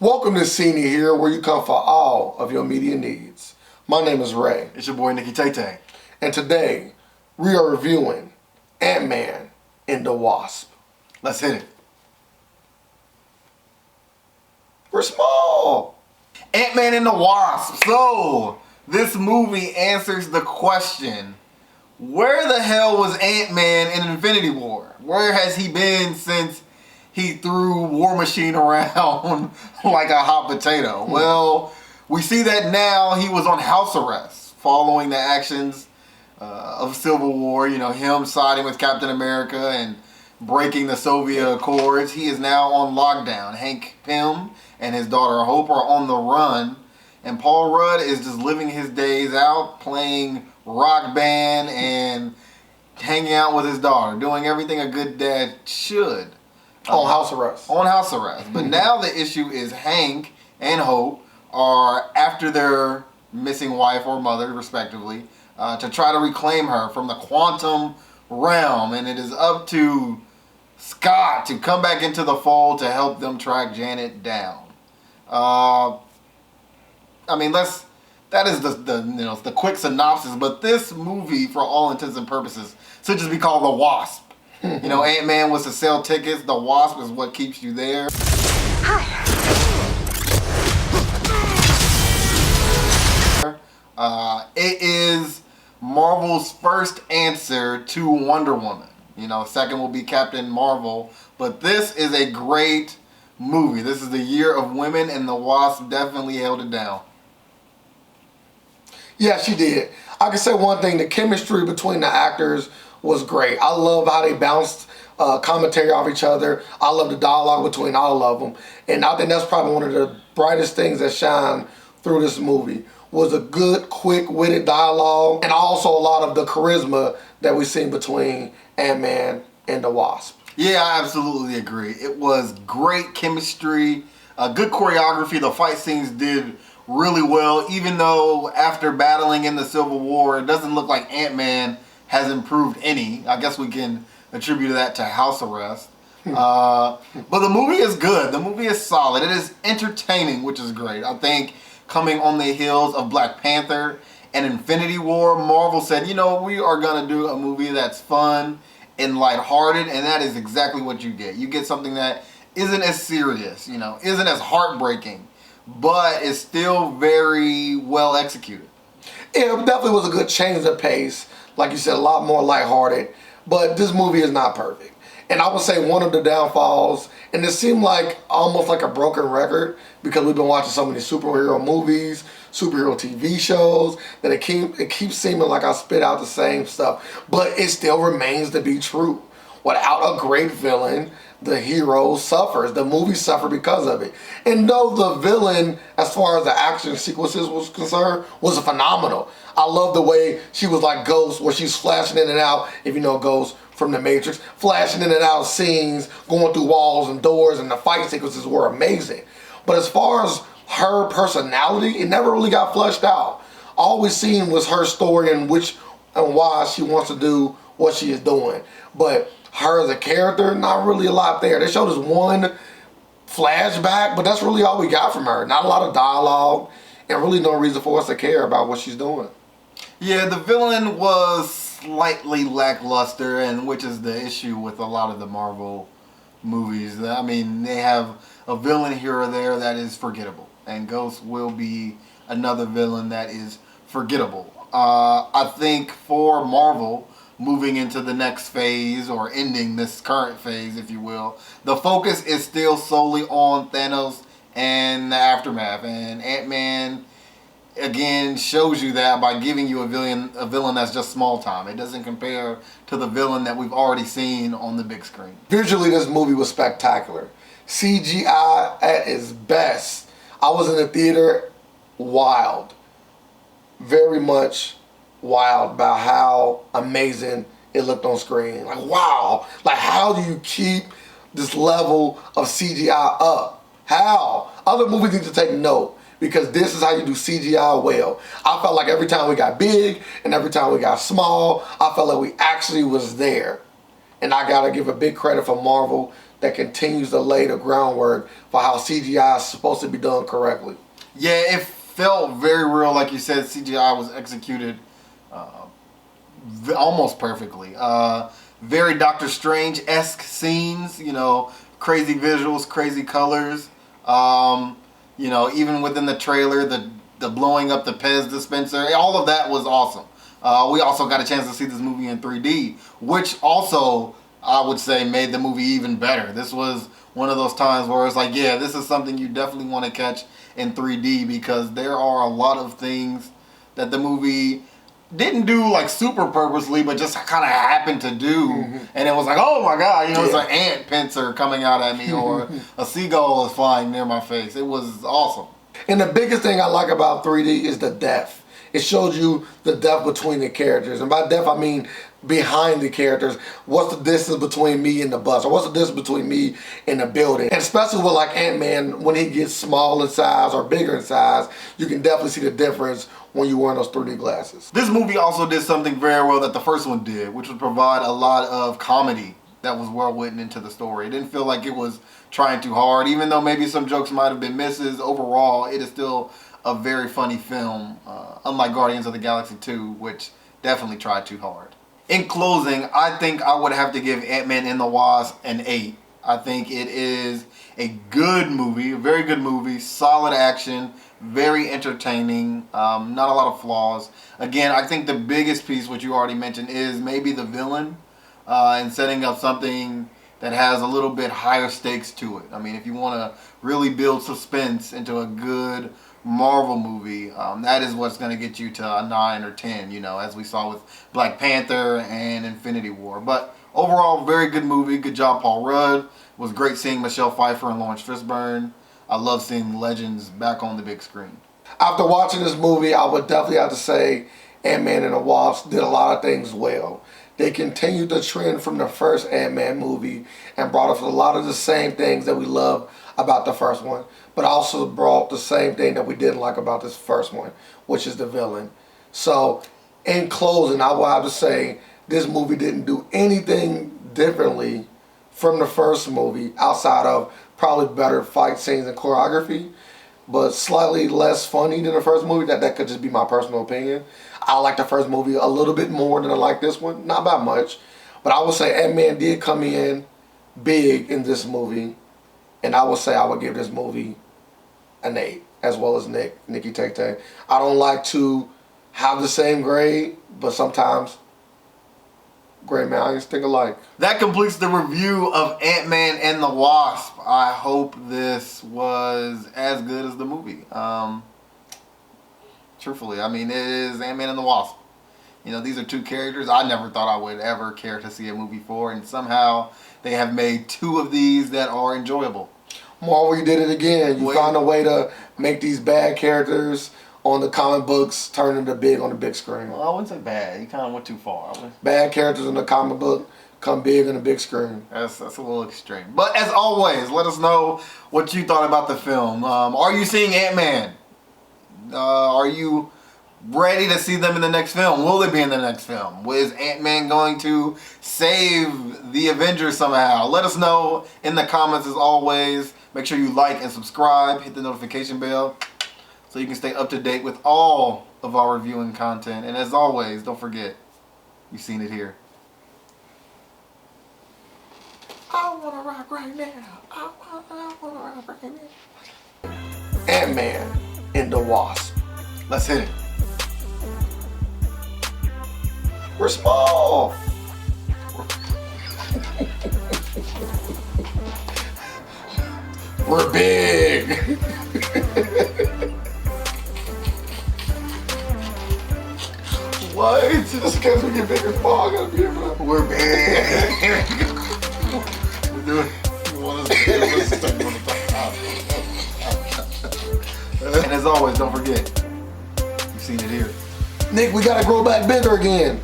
Welcome to Cine here, where you come for all of your media needs. My name is Ray. It's your boy Nikki Tay. And today, we are reviewing Ant-Man and the Wasp. Let's hit it. We're small. Ant-Man and the Wasp. So, this movie answers the question, where the hell was Ant-Man in Infinity War? Where has he been since he threw War Machine around like a hot potato? Well, we see that now he was on house arrest following the actions of Civil War. You know, him siding with Captain America and breaking the Soviet Accords. He is now on lockdown. Hank Pym and his daughter Hope are on the run. And Paul Rudd is just living his days out, playing rock band and hanging out with his daughter, doing everything a good dad should. On house arrest. On house arrest. But now the issue is Hank and Hope are after their missing wife or mother, respectively, to try to reclaim her from the quantum realm. And it is up to Scott to come back into the fold to help them track Janet down. I mean, that is the quick synopsis. But this movie, for all intents and purposes, should just be called The Wasp. You know, Ant-Man was to sell tickets. The Wasp is what keeps you there. It is Marvel's first answer to Wonder Woman. You know, second will be Captain Marvel. But this is a great movie. This is the year of women, and the Wasp definitely held it down. Yeah, she did. I can say one thing, the chemistry between the actors was great. I love how they bounced commentary off each other. I love the dialogue between all of them. And I think that's probably one of the brightest things that shine through this movie was a good, quick-witted dialogue and also a lot of the charisma that we've seen between Ant-Man and the Wasp. Yeah, I absolutely agree. It was great chemistry, good choreography. The fight scenes did really well, even though after battling in the Civil War, it doesn't look like Ant-Man has improved any. I guess we can attribute that to house arrest. But the movie is good. The movie is solid. It is entertaining, which is great. I think coming on the heels of Black Panther and Infinity War, Marvel said, you know, we are going to do a movie that's fun and lighthearted, and that is exactly what you get. You get something that isn't as serious, you know, isn't as heartbreaking, but is still very well executed. It definitely was a good change of pace. Like you said, a lot more lighthearted. But this movie is not perfect. And I would say one of the downfalls, and it seemed like almost like a broken record because we've been watching so many superhero movies, superhero TV shows, that it keeps seeming like I spit out the same stuff. But it still remains to be true. Without a great villain, the hero suffers. The movie suffered because of it. And though the villain, as far as the action sequences was concerned, was phenomenal. I love the way she was like Ghost, where she's flashing in and out, if you know Ghost from The Matrix, flashing in and out of scenes, going through walls and doors, and the fight sequences were amazing. But as far as her personality, it never really got fleshed out. All we seen was her story and why she wants to do what she is doing. But her as a character, not really a lot there. They showed us one flashback, but that's really all we got from her. Not a lot of dialogue, and really no reason for us to care about what she's doing. Yeah, the villain was slightly lackluster, and which is the issue with a lot of the Marvel movies. I mean, they have a villain here or there that is forgettable, and Ghost will be another villain that is forgettable. I think for Marvel, moving into the next phase, or ending this current phase, if you will, the focus is still solely on Thanos and the aftermath. And Ant-Man, again, shows you that by giving you a villain that's just small time. It doesn't compare to the villain that we've already seen on the big screen. Visually, this movie was spectacular. CGI at its best. I was in the theater wild. Very much wild about how amazing it looked on screen. Like, wow. Like, how do you keep this level of CGI up? How? Other movies need to take note, because this is how you do CGI well. I felt like every time we got big and every time we got small, I felt like we actually was there. And I gotta give a big credit for Marvel that continues to lay the groundwork for how CGI is supposed to be done correctly. Yeah, it felt very real. Like you said, CGI was executed almost perfectly. Very Doctor Strange-esque scenes, crazy visuals, crazy colors. Even within the trailer, the blowing up the Pez dispenser, all of that was awesome. We also got a chance to see this movie in 3D, which also, I would say, made the movie even better. This was one of those times where it's like, yeah, this is something you definitely want to catch in 3D, because there are a lot of things that the movie didn't do like super purposely, but just kind of happened to do. And it was like, oh my God, it's an ant pincer coming out at me, or a seagull is flying near my face. It was awesome. And the biggest thing I like about 3D is the depth. It shows you the depth between the characters. And by depth, I mean behind the characters. What's the distance between me and the bus? Or what's the distance between me and the building? And especially with like Ant-Man, when he gets small in size or bigger in size, you can definitely see the difference when you're wearing those 3D glasses. This movie also did something very well that the first one did, which was provide a lot of comedy that was well written into the story. It didn't feel like it was trying too hard, even though maybe some jokes might have been misses. Overall, it is still a very funny film, unlike Guardians of the Galaxy 2, which definitely tried too hard. In closing, I think I would have to give Ant-Man and the Wasp an 8. I think it is a good movie, a very good movie, solid action, very entertaining, not a lot of flaws. Again, I think the biggest piece, which you already mentioned, is maybe the villain, and setting up something that has a little bit higher stakes to it. I mean, if you want to really build suspense into a good Marvel movie, that is what's going to get you to a 9 or 10, as we saw with Black Panther and Infinity War. But overall, very good movie. Good job, Paul Rudd. It was great seeing Michelle Pfeiffer and Lawrence Fishburne. I love seeing legends back on the big screen. After watching this movie, I would definitely have to say Ant-Man and the Wasp did a lot of things well. They continued the trend from the first Ant-Man movie and brought us a lot of the same things that we love about the first one, but also brought the same thing that we didn't like about this first one, which is the villain. So, in closing, I will have to say this movie didn't do anything differently from the first movie, outside of probably better fight scenes and choreography, but slightly less funny than the first movie. That could just be my personal opinion. I like the first movie a little bit more than I like this one. Not by much. But I would say Ant-Man did come in big in this movie. And I would say I would give this movie an 8, as well as Nikki Tay. I don't like to have the same grade, but sometimes great minds think alike. That completes the review of Ant-Man and the Wasp. I hope this was as good as the movie. Truthfully, I mean, it is Ant-Man and the Wasp. These are two characters I never thought I would ever care to see a movie for, and somehow they have made 2 of these that are enjoyable. Marvel, you did it again. You found a way to make these bad characters on the comic books turn into big on the big screen. Well, I wouldn't say bad. You kind of went too far. Bad characters in the comic book come big on the big screen. That's a little extreme. But as always, let us know what you thought about the film. Are you seeing Ant-Man? Are you ready to see them in the next film? Will they be in the next film? Is Ant-Man going to save the Avengers somehow? Let us know in the comments as always. Make sure you like and subscribe. Hit the notification bell so you can stay up to date with all of our reviewing content. And as always, don't forget, you've seen it here. I wanna rock right now. I wanna rock right now. Ant-Man and the Wasp. Let's hit it. We're small. We're big. What? Just because we get big or small, I gotta be able to. We're big. We're doing. And as always, don't forget, you've seen it here. Nick, we gotta grow back bigger again.